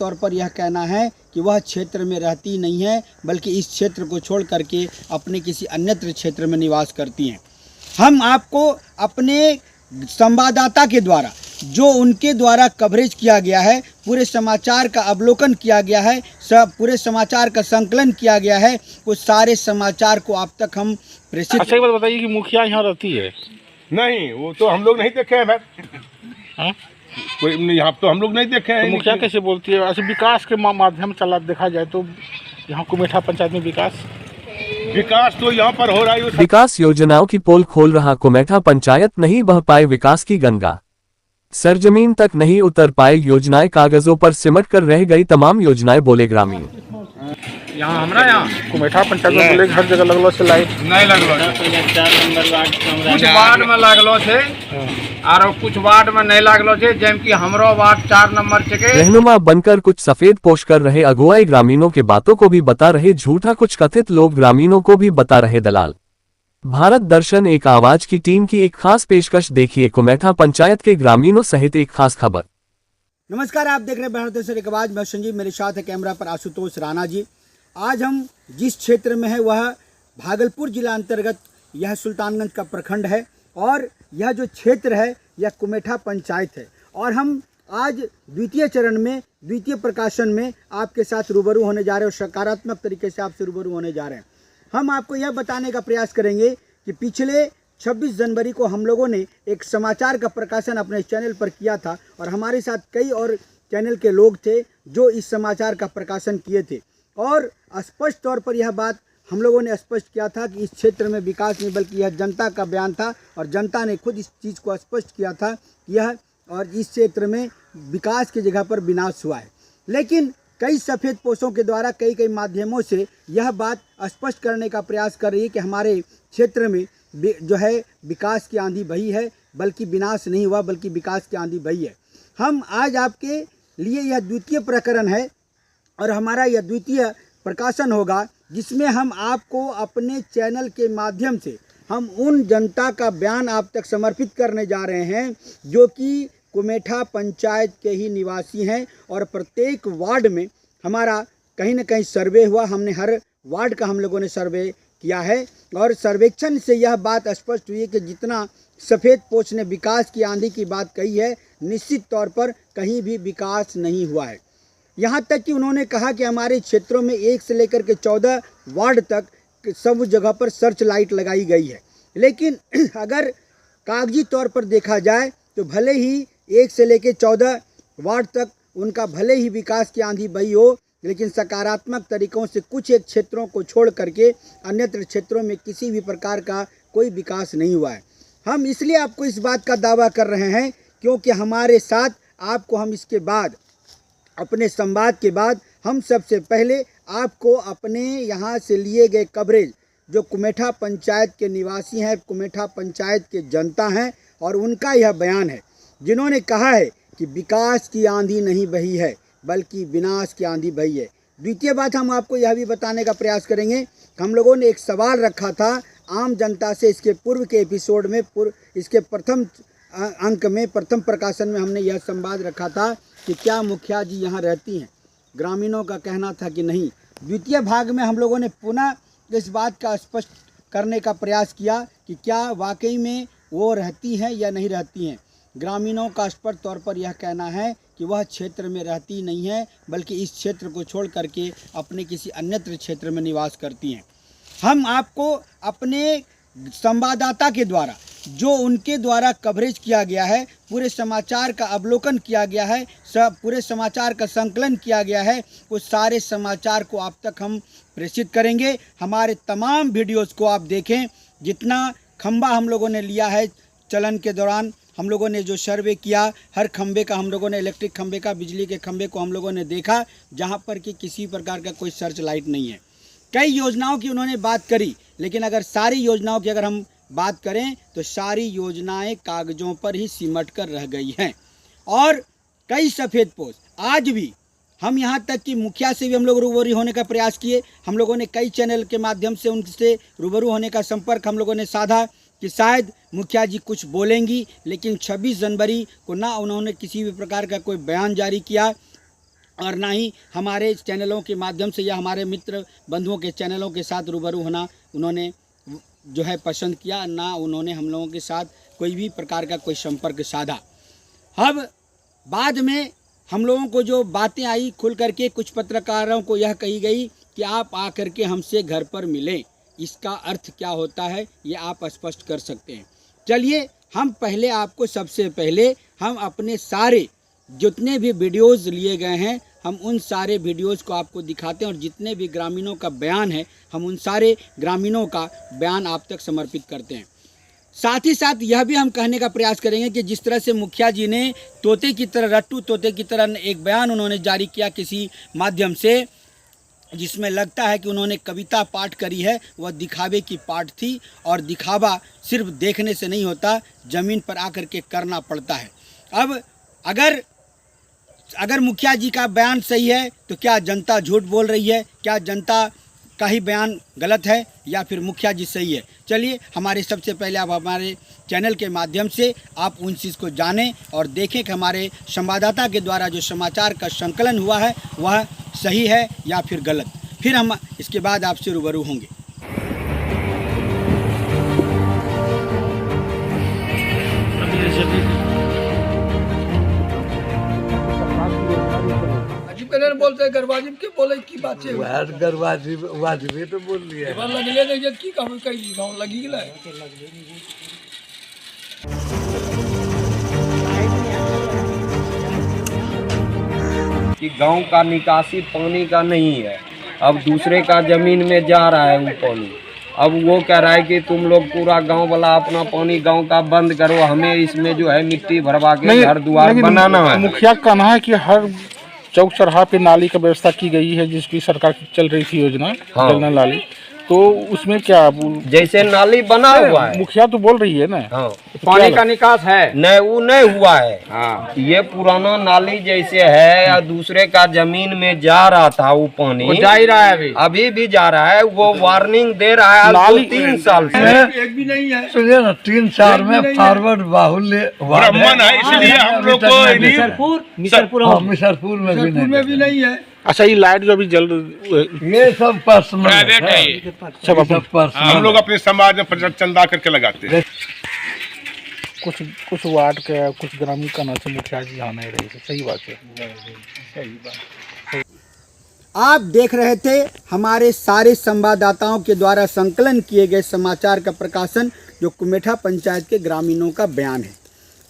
तौर पर यह कहना है कि वह क्षेत्र में रहती नहीं है, बल्कि इस क्षेत्र को छोड़ करके अपने किसी अन्यत्र क्षेत्र में निवास करती हैं। हम आपको अपने संवाददाता के द्वारा जो उनके द्वारा कवरेज किया गया है, पूरे समाचार का अवलोकन किया गया है, पूरे समाचार का संकलन किया गया है, वो सारे समाचार को आप तक हम प्रेषित। अच्छा, एक बात बताइए कि मुखिया यहाँ रहती है? नहीं, वो तो हम लोग नहीं देखे हैं भाई। कोई यहाँ तो हम लोग नहीं देखे हैं। तो मुखिया कैसे बोलती है? ऐसे विकास के माध्यम चला देखा जाए तो यहाँ कुमेठा पंचायत में विकास तो यहाँ पर हो रहा है। विकास योजनाओं की पोल खोल रहा कुमेठा पंचायत, नहीं बह पाए विकास की गंगा। सरजमीन तक नहीं उतर पाए योजनाएं, कागजों पर सिमट कर रह गई तमाम योजनाएं, बोले ग्रामीण। यहाँ हमारा यहाँ कुमेठा पंचायत में बोले हर जगह लगलो से लाइट नहीं लगलो, 4 नंबर वार्ड कुछ वार्ड में लगलो छे और कुछ वार्ड में नहीं लगलो छे, जेम कि हमरो वार्ड 4 नंबर छे। रहनुमा बनकर कुछ सफेद पोश कर रहे अगुवाई, ग्रामीणों के बातों को भी बता रहे झूठा, कुछ कथित लोग ग्रामीणों को भी बता रहे दलाल। भारत दर्शन एक आवाज की टीम की एक खास पेशकश, देखिए कुमेठा पंचायत के ग्रामीणों सहित एक खास खबर। नमस्कार, आप देख रहे हैं भारत दर्शन एक आवाज। मैं संजीव, मेरे साथ है कैमरा पर आशुतोष राणा जी। आज हम जिस क्षेत्र में है वह भागलपुर जिला अंतर्गत यह सुल्तानगंज का प्रखंड है और यह जो क्षेत्र है यह कुमेठा पंचायत है। और हम आज द्वितीय चरण में, द्वितीय प्रकाशन में आपके साथ रूबरू होने जा रहे हैं और सकारात्मक तरीके से आपसे रूबरू होने जा रहे हैं। हम आपको यह बताने का प्रयास करेंगे कि पिछले 26 जनवरी को हम लोगों ने एक समाचार का प्रकाशन अपने चैनल पर किया था और हमारे साथ कई और चैनल के लोग थे जो इस समाचार का प्रकाशन किए थे। और स्पष्ट तौर पर यह बात हम लोगों ने स्पष्ट किया था कि इस क्षेत्र में विकास नहीं, बल्कि यह जनता का बयान था और जनता ने खुद इस चीज़ को स्पष्ट किया था कि यह और इस क्षेत्र में विकास की जगह पर विनाश हुआ है। लेकिन कई सफ़ेद पोशों के द्वारा कई माध्यमों से यह बात स्पष्ट करने का प्रयास कर रही है कि हमारे क्षेत्र में जो है विकास की आंधी बही है, बल्कि विनाश नहीं हुआ, बल्कि विकास की आंधी बही है। हम आज आपके लिए यह द्वितीय प्रकरण है और हमारा यह द्वितीय प्रकाशन होगा जिसमें हम आपको अपने चैनल के माध्यम से हम उन जनता का बयान आप तक समर्पित करने जा रहे हैं जो कि कुमेठा पंचायत के ही निवासी हैं। और प्रत्येक वार्ड में हमारा कहीं न कहीं सर्वे हुआ, हमने हर वार्ड का हम लोगों ने सर्वे किया है और सर्वेक्षण से यह बात स्पष्ट हुई है कि जितना सफ़ेद पोश ने विकास की आंधी की बात कही है, निश्चित तौर पर कहीं भी विकास नहीं हुआ है। यहाँ तक कि उन्होंने कहा कि हमारे क्षेत्रों में 1 से लेकर के 14 वार्ड तक सब जगह पर सर्च लाइट लगाई गई है। लेकिन अगर कागजी तौर पर देखा जाए तो भले ही 1 से लेकर 14 वार्ड तक उनका भले ही विकास की आंधी बही हो, लेकिन सकारात्मक तरीकों से कुछ एक क्षेत्रों को छोड़ करके अन्यत्र क्षेत्रों में किसी भी प्रकार का कोई विकास नहीं हुआ है। हम इसलिए आपको इस बात का दावा कर रहे हैं क्योंकि हमारे साथ आपको हम इसके बाद अपने संवाद के बाद हम सबसे पहले आपको अपने यहाँ से लिए गए कवरेज जो कुमेठा पंचायत के निवासी हैं, कुमेठा पंचायत के जनता हैं और उनका यह बयान है जिन्होंने कहा है कि विकास की आंधी नहीं बही है, बल्कि विनाश की आंधी बही है। द्वितीय बात हम आपको यह भी बताने का प्रयास करेंगे, हम लोगों ने एक सवाल रखा था आम जनता से इसके पूर्व के एपिसोड में, इसके प्रथम अंक में, प्रथम प्रकाशन में हमने यह संवाद रखा था कि क्या मुखिया जी यहाँ रहती हैं। ग्रामीणों का कहना था कि नहीं। द्वितीय भाग में हम लोगों ने पुनः इस बात का स्पष्ट करने का प्रयास किया कि क्या वाकई में वो रहती हैं या नहीं रहती हैं। ग्रामीणों का स्पष्ट तौर पर यह कहना है कि वह क्षेत्र में रहती नहीं है, बल्कि इस क्षेत्र को छोड़ करके अपने किसी अन्यत्र क्षेत्र में निवास करती हैं। हम आपको अपने संवाददाता के द्वारा जो उनके द्वारा कवरेज किया गया है, पूरे समाचार का अवलोकन किया गया है, पूरे समाचार का संकलन किया गया है, उस सारे समाचार को आप तक हम प्रेषित करेंगे। हमारे तमाम वीडियोस को आप देखें। जितना खंबा हम लोगों ने लिया है चलन के दौरान, हम लोगों ने जो सर्वे किया, हर खंबे का हम लोगों ने, इलेक्ट्रिक खंबे का, बिजली के खंबे को हम लोगों ने देखा जहाँ पर कि किसी प्रकार का कोई सर्च लाइट नहीं है। कई योजनाओं की उन्होंने बात करी, लेकिन अगर सारी योजनाओं की अगर हम बात करें तो सारी योजनाएं कागजों पर ही सिमट कर रह गई हैं। और कई सफ़ेद पोश आज भी, हम यहाँ तक कि मुखिया से भी हम लोग रूबरू होने का प्रयास किए। हम लोगों ने कई चैनल के माध्यम से उनसे रूबरू होने का संपर्क हम लोगों ने साधा कि शायद मुखिया जी कुछ बोलेंगी, लेकिन 26 जनवरी को ना उन्होंने किसी भी प्रकार का कोई बयान जारी किया और ना ही हमारे चैनलों के माध्यम से या हमारे मित्र बंधुओं के चैनलों के साथ रूबरू होना उन्होंने जो है पसंद किया, ना उन्होंने हम लोगों के साथ कोई भी प्रकार का कोई संपर्क साधा। अब बाद में हम लोगों को जो बातें आई खुल करके, कुछ पत्रकारों को यह कही गई कि आप आकर के हमसे घर पर मिलें, इसका अर्थ क्या होता है ये आप स्पष्ट कर सकते हैं। चलिए हम पहले आपको सबसे पहले हम अपने सारे जितने भी वीडियोज़ लिए गए हैं हम उन सारे वीडियोज़ को आपको दिखाते हैं और जितने भी ग्रामीणों का बयान है हम उन सारे ग्रामीणों का बयान आप तक समर्पित करते हैं। साथ ही साथ यह भी हम कहने का प्रयास करेंगे कि जिस तरह से मुखिया जी ने तोते की तरह, रट्टू तोते की तरह एक बयान उन्होंने जारी किया किसी माध्यम से, जिसमें लगता है कि उन्होंने कविता पाठ करी है, वह दिखावे की पाठ थी और दिखावा सिर्फ देखने से नहीं होता, ज़मीन पर आकर के करना पड़ता है। अब अगर मुखिया जी का बयान सही है तो क्या जनता झूठ बोल रही है, क्या जनता का ही बयान गलत है या फिर मुखिया जी सही है? चलिए हमारे सबसे पहले आप हमारे चैनल के माध्यम से आप उन चीज़ को जानें और देखें कि हमारे संवाददाता के द्वारा जो समाचार का संकलन हुआ है वह सही है या फिर गलत। फिर हम इसके बाद आपसे रूबरू होंगे। पहले बोलते गरबाजी के बोले की बात है यार गरबाजी वाजिबी तो बोल लिया एबार लगले नहीं जब की काम कई गांव लगी गेला कि गांव का निकासी पानी का नहीं है, अब दूसरे का जमीन में जा रहा है वो पानी। अब वो कह रहा है कि तुम लोग पूरा गांव वाला अपना पानी गांव का बंद करो, हमें इसमें जो है मिट्टी भरवा के घर द्वार बनाना है। मुखिया का कहना है कि हर चौक चौराहा पे नाली का व्यवस्था की गई है, जिसकी सरकार की चल रही थी योजना, जल नल नाली, तो उसमें क्या जैसे नाली बना हुआ है, मुखिया तो बोल रही है ना, हाँ, तो पानी का निकास है नहीं, वो नहीं हुआ है। हाँ, ये पुराना नाली जैसे है या दूसरे का जमीन में जा रहा था वो पानी, वो जा ही रहा है, अभी भी जा रहा है। वो वार्निंग दे रहा है नाली 3 साल से, एक भी नहीं है। सुनिए ना 3 साल में फॉरवर्ड बाहुल्य ब्राह्मण है, इसलिए हम लोग को मिसरपुर में भी नहीं है। अच्छा ये लाइट जो अभी जल ये सब पर्सनल प्राइवेट है ये। सब पर्सनल हम लोग अपने समाज में चंदा करके लगाते हैं। कुछ वार्ड के कुछ ग्रामीण का ना से मुखिया जी यहाँ नहीं रही थी, सही बात है, सही बात। आप देख रहे थे हमारे सारे संवाददाताओं के द्वारा संकलन किए गए समाचार का प्रकाशन, जो कुमेठा पंचायत के ग्रामीणों का बयान है।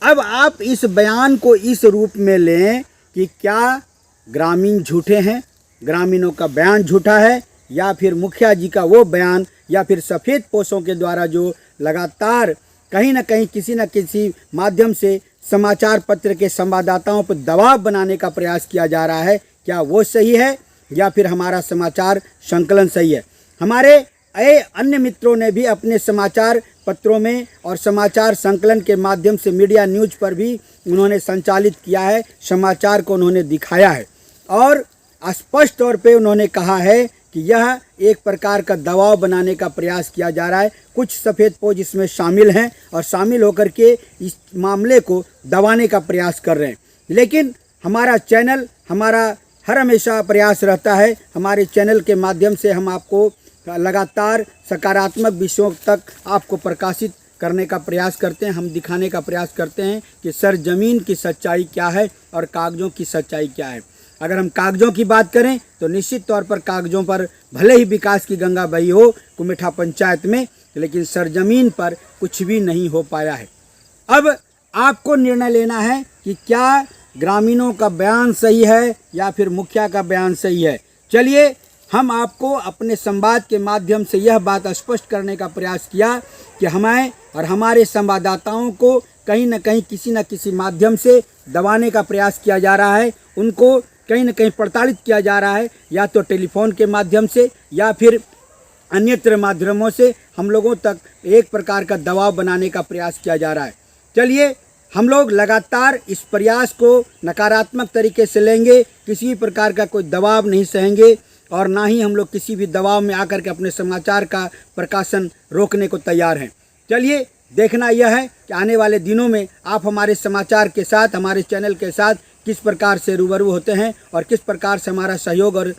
अब आप इस बयान को इस रूप में लें कि क्या ग्रामीण झूठे हैं, ग्रामीणों का बयान झूठा है, या फिर मुखिया जी का वो बयान, या फिर सफ़ेद पोशों के द्वारा जो लगातार कहीं ना कहीं किसी न किसी माध्यम से समाचार पत्र के संवाददाताओं पर दबाव बनाने का प्रयास किया जा रहा है, क्या वो सही है या फिर हमारा समाचार संकलन सही है? हमारे अन्य मित्रों ने भी अपने समाचार पत्रों में और समाचार संकलन के माध्यम से मीडिया न्यूज़ पर भी उन्होंने संचालित किया है, समाचार को उन्होंने दिखाया है और स्पष्ट तौर पे उन्होंने कहा है कि यह एक प्रकार का दबाव बनाने का प्रयास किया जा रहा है। कुछ सफ़ेद पोश इसमें शामिल हैं और शामिल होकर के इस मामले को दबाने का प्रयास कर रहे हैं। लेकिन हमारा चैनल, हमारा हर हमेशा प्रयास रहता है, हमारे चैनल के माध्यम से हम आपको लगातार सकारात्मक विषयों तक आपको प्रकाशित करने का प्रयास करते हैं। हम दिखाने का प्रयास करते हैं कि सरजमीन की सच्चाई क्या है और कागज़ों की सच्चाई क्या है। अगर हम कागज़ों की बात करें तो निश्चित तौर पर कागज़ों पर भले ही विकास की गंगा बही हो कुमेठा पंचायत में, लेकिन सरजमीन पर कुछ भी नहीं हो पाया है। अब आपको निर्णय लेना है कि क्या ग्रामीणों का बयान सही है या फिर मुखिया का बयान सही है। चलिए हम आपको अपने संवाद के माध्यम से यह बात स्पष्ट करने का प्रयास किया कि हमें और हमारे संवाददाताओं को कहीं न कहीं किसी न किसी माध्यम से दबाने का प्रयास किया जा रहा है, उनको कहीं न कहीं प्रताड़ित किया जा रहा है, या तो टेलीफोन के माध्यम से या फिर अन्यत्र माध्यमों से हम लोगों तक एक प्रकार का दबाव बनाने का प्रयास किया जा रहा है। चलिए हम लोग लगातार इस प्रयास को नकारात्मक तरीके से लेंगे, किसी भी प्रकार का कोई दबाव नहीं सहेंगे और ना ही हम लोग किसी भी दबाव में आकर के अपने समाचार का प्रकाशन रोकने को तैयार हैं। चलिए देखना यह है कि आने वाले दिनों में आप हमारे समाचार के साथ, हमारे चैनल के साथ किस प्रकार से रूबरू होते हैं और किस प्रकार से हमारा सहयोग और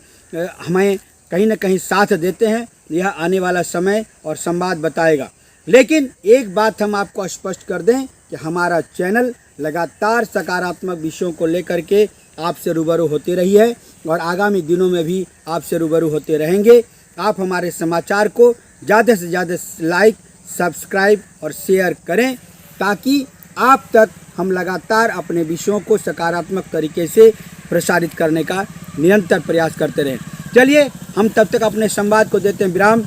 हमें कहीं न कहीं साथ देते हैं, यह आने वाला समय और संवाद बताएगा। लेकिन एक बात हम आपको स्पष्ट कर दें कि हमारा चैनल लगातार सकारात्मक विषयों को लेकर के आपसे रूबरू होती रही है और आगामी दिनों में भी आपसे रूबरू होते रहेंगे। आप हमारे समाचार को ज़्यादा से ज़्यादा लाइक, सब्सक्राइब और शेयर करें ताकि आप तक हम लगातार अपने विषयों को सकारात्मक तरीके से प्रसारित करने का निरंतर प्रयास करते रहें। चलिए हम तब तक अपने संवाद को देते हैं विराम,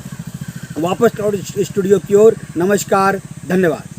वापस स्टूडियो की ओर। नमस्कार, धन्यवाद।